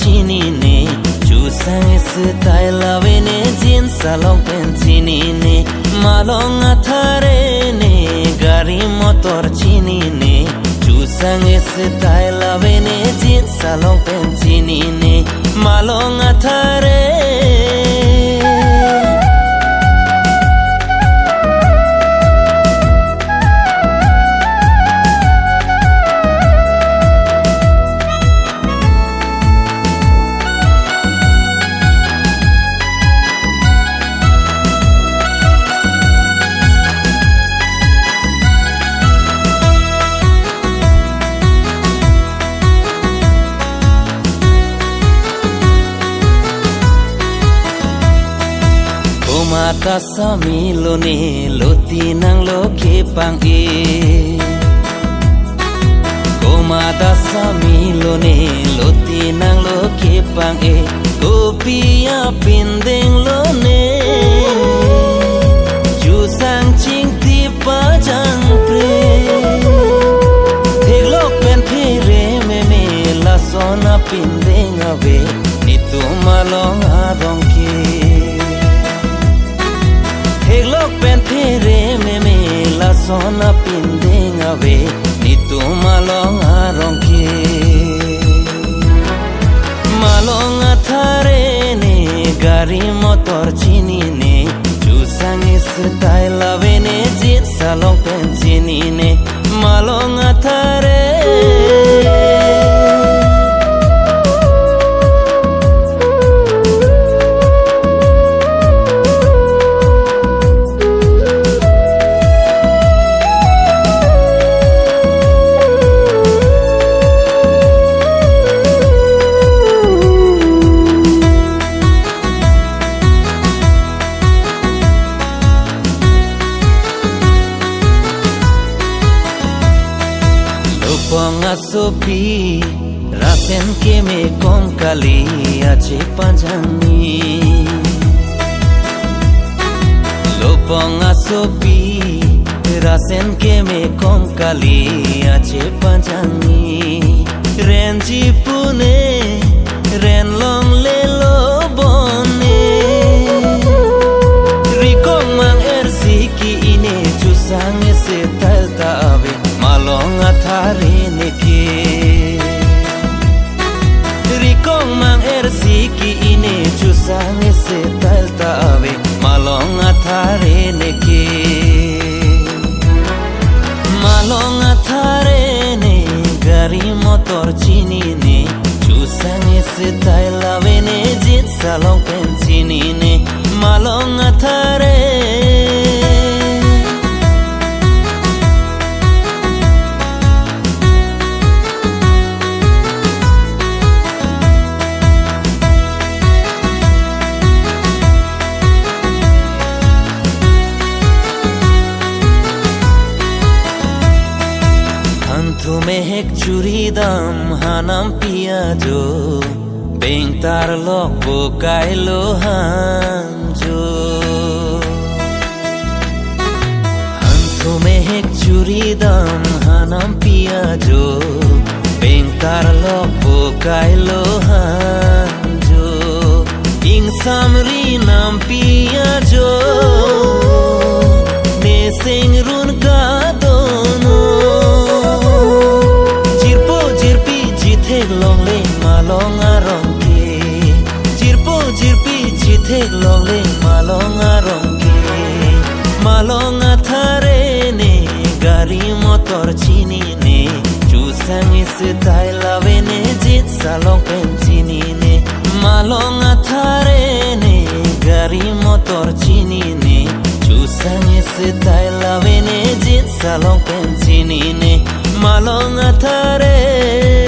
chini ne chusang style ave ne jeans long pant chini ne malong athare ne gari motor chini ne chusang style ave ne jeans long pant chini ne malong athare mata samilo ne loti nang lo khepang e ko mata samilo ne loti nang lo khepang e ko pia pindeng lo ne ju sang ching ti pa jang pre thek lok pen phire me la sona pindeng ave ni tu malong arong ke Lok pen phere me la sona pindeng ave ni tu malong arong ke malong athare ne gari motor chini ne chusang style ave ne jeans long pen chini ne malong athare Ponga sopi rasen ke me kom kali ache panjangni Loponga sopi rasen ke me kom kali ache panjangni Renji pune ren long le lo bone Rikong mang ersiki ine chusang se talta ave malong athare ne ke Rikong mang ersiki ine chusang se talta ave malong athare ne ke malong athare ne gari motor chini ne chusang se style ave ne jeans long pant chini ne malong athare तुम्हें एक चूरी दम हानम पिया जो बेंगतार लोग वो कायलो हम जो तुम्हें एक चूरी दम हानम पिया जो बेंगतार लोग वो कायलो हम जो इंग सामरी नाम पिया जो ने सिंग रुन का दोनों long le malong arong ke jirpo jirpi jithek long le malong arong ke malong athare ne gari motor chini ne chusang style ave ne jeans long pant chini ne malong athare ne gari motor chini ne chusang style ave ne jeans long pant chini ne malong athare